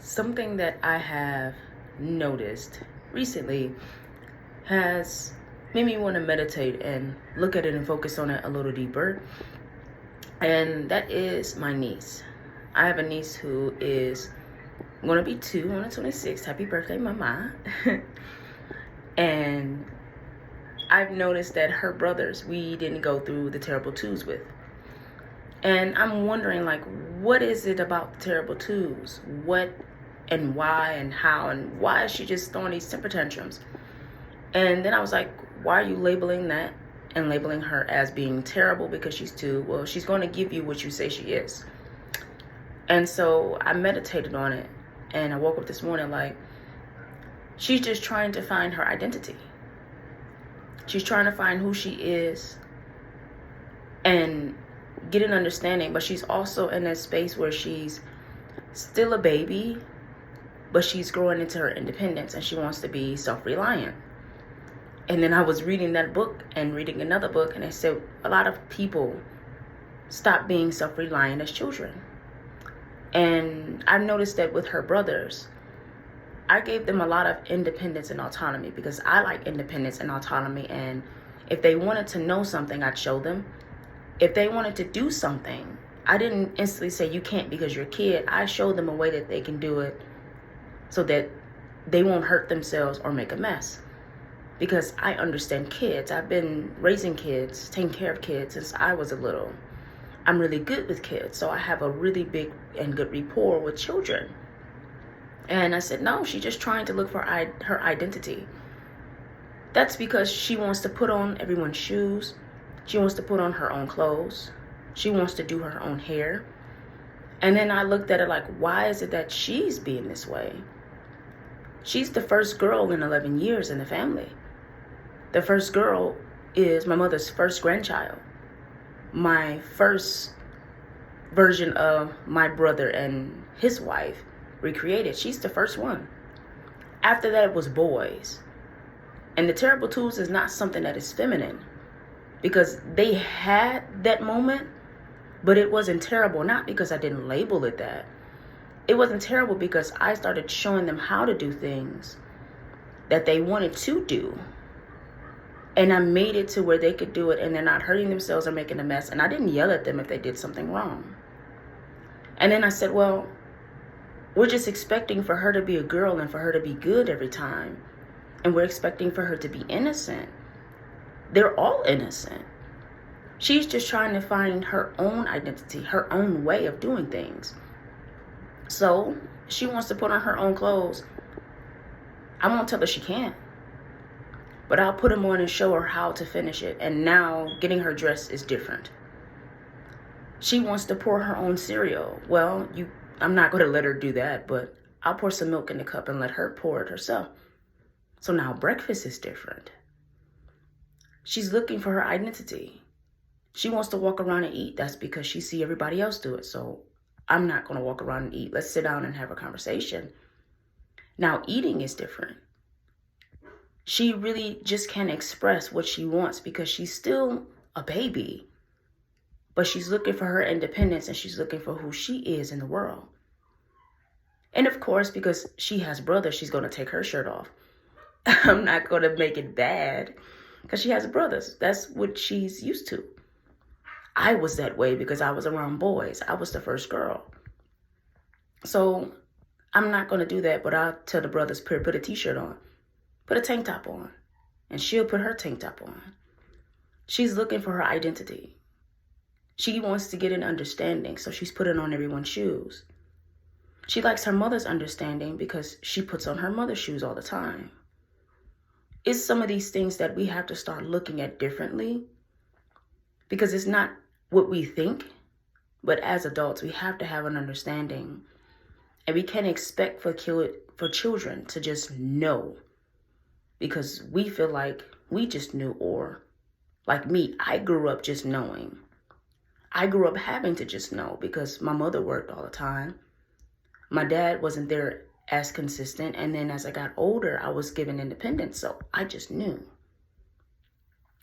Something that I have noticed recently has made me want to meditate and look at it and focus on it a little deeper. And that is my niece. I have a niece who is going to be 2 on the 26th. Happy birthday, Mama. And I've noticed that her brothers, we didn't go through the terrible twos with. And I'm wondering, like, what is it about the terrible twos? What and why and how and why is she just throwing these temper tantrums? And then I was like, why are you labeling that and labeling her as being terrible because she's 2? Well, she's going to give you what you say she is. And so I meditated on it, and I woke up this morning like, she's just trying to find her identity. She's trying to find who she is and get an understanding, but she's also in that space where she's still a baby, but she's growing into her independence and she wants to be self-reliant. And then I was reading that book and reading another book, and they said a lot of people stop being self-reliant as children. And I've noticed that with her brothers, I gave them a lot of independence and autonomy because I like independence and autonomy. And if they wanted to know something, I'd show them. If they wanted to do something, I didn't instantly say you can't because you're a kid. I showed them a way that they can do it so that they won't hurt themselves or make a mess. Because I understand kids. I've been raising kids, taking care of kids since I was a little. I'm really good with kids, so I have a really big and good rapport with children. And I said, no, she's just trying to look for her identity. That's because she wants to put on everyone's shoes. She wants to put on her own clothes. She wants to do her own hair. And then I looked at it like, why is it that she's being this way? She's the first girl in 11 years in the family. The first girl is my mother's first grandchild. My first version of my brother and his wife recreated. She's the first one. After that, it was boys. And the terrible twos is not something that is feminine, because they had that moment, but it wasn't terrible. Not because I didn't label it that. It wasn't terrible because I started showing them how to do things that they wanted to do. And I made it to where they could do it and they're not hurting themselves or making a mess. And I didn't yell at them if they did something wrong. And then I said, well, we're just expecting for her to be a girl and for her to be good every time. And we're expecting for her to be innocent. They're all innocent. She's just trying to find her own identity, her own way of doing things. So she wants to put on her own clothes. I won't tell her she can't. But I'll put them on and show her how to finish it. And now getting her dressed is different. She wants to pour her own cereal. Well, I'm not going to let her do that, but I'll pour some milk in the cup and let her pour it herself. So now breakfast is different. She's looking for her identity. She wants to walk around and eat. That's because she sees everybody else do it. So I'm not going to walk around and eat. Let's sit down and have a conversation. Now eating is different. She really just can't express what she wants because she's still a baby. But she's looking for her independence and she's looking for who she is in the world. And of course, because she has brothers, she's going to take her shirt off. I'm not going to make it bad because she has brothers. That's what she's used to. I was that way because I was around boys. I was the first girl. So I'm not going to do that, but I'll tell the brothers, put a t-shirt on. Put a tank top on. And she'll put her tank top on. She's looking for her identity. She wants to get an understanding, so she's putting on everyone's shoes. She likes her mother's understanding because she puts on her mother's shoes all the time. It's some of these things that we have to start looking at differently, because it's not what we think, but as adults, we have to have an understanding. And we can't expect for children to just know, because we feel like we just knew, or like me, I grew up just knowing. I grew up having to just know because my mother worked all the time. My dad wasn't there as consistent. And then as I got older, I was given independence. So I just knew.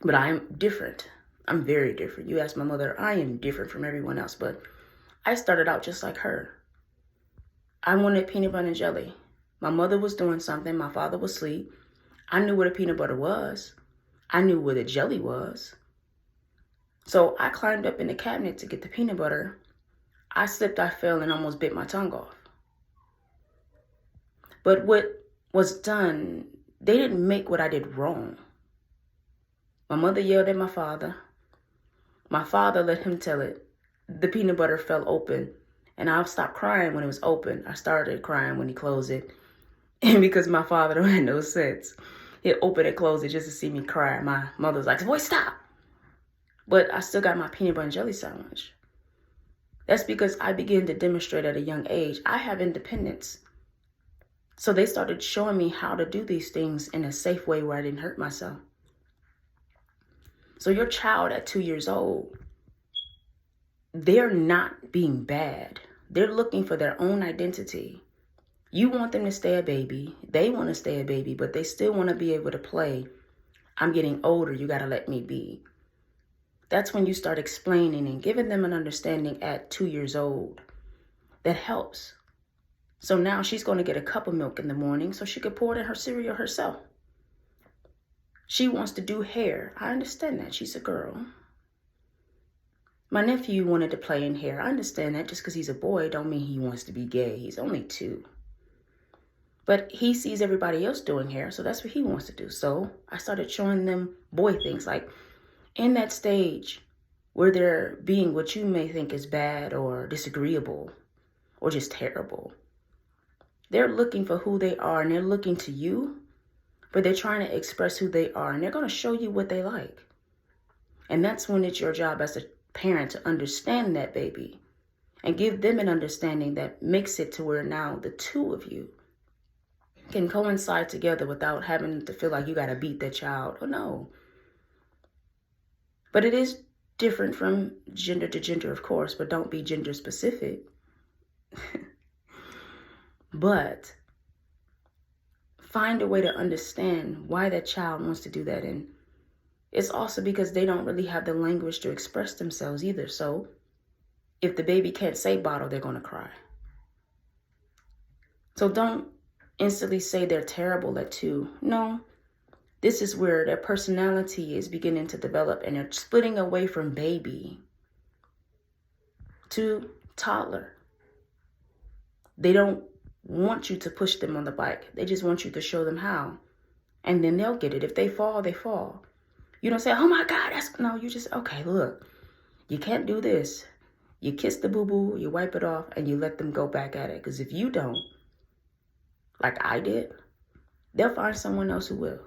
But I'm different. I'm very different. You ask my mother, I am different from everyone else. But I started out just like her. I wanted peanut butter and jelly. My mother was doing something. My father was asleep. I knew what a peanut butter was. I knew what a jelly was. So I climbed up in the cabinet to get the peanut butter. I slipped, I fell, and almost bit my tongue off. But what was done, they didn't make what I did wrong. My mother yelled at my father. My father let him tell it. The peanut butter fell open, and I stopped crying when it was open. I started crying when he closed it. And because my father had no sense, he'd open and close it just to see me cry. My mother was like, boy, stop. But I still got my peanut butter and jelly sandwich. That's because I began to demonstrate at a young age, I have independence. So they started showing me how to do these things in a safe way where I didn't hurt myself. So your child at 2 years old, they're not being bad. They're looking for their own identity. You want them to stay a baby. They want to stay a baby, but they still want to be able to play. I'm getting older. You got to let me be. That's when you start explaining and giving them an understanding at 2 years old. That helps. So now she's going to get a cup of milk in the morning so she could pour it in her cereal herself. She wants to do hair. I understand that. She's a girl. My nephew wanted to play in hair. I understand that. Just because he's a boy don't mean he wants to be gay. He's only 2. But he sees everybody else doing hair, so that's what he wants to do. So I started showing them boy things, like in that stage where they're being what you may think is bad or disagreeable or just terrible. They're looking for who they are, and they're looking to you, but they're trying to express who they are, and they're going to show you what they like. And that's when it's your job as a parent to understand that baby and give them an understanding that makes it to where now the two of you can coincide together without having to feel like you got to beat that child. Oh, no. But it is different from gender to gender, of course, but don't be gender specific. But find a way to understand why that child wants to do that. And it's also because they don't really have the language to express themselves either. So if the baby can't say bottle, they're going to cry. So don't instantly say they're terrible at 2. No, this is where their personality is beginning to develop, and they're splitting away from baby to toddler. They don't want you to push them on the bike. They just want you to show them how. And then they'll get it. If they fall, they fall. You don't say, oh my God, no, you just, okay, look, you can't do this. You kiss the boo-boo, you wipe it off, and you let them go back at it. Because if you don't, like I did, they'll find someone else who will.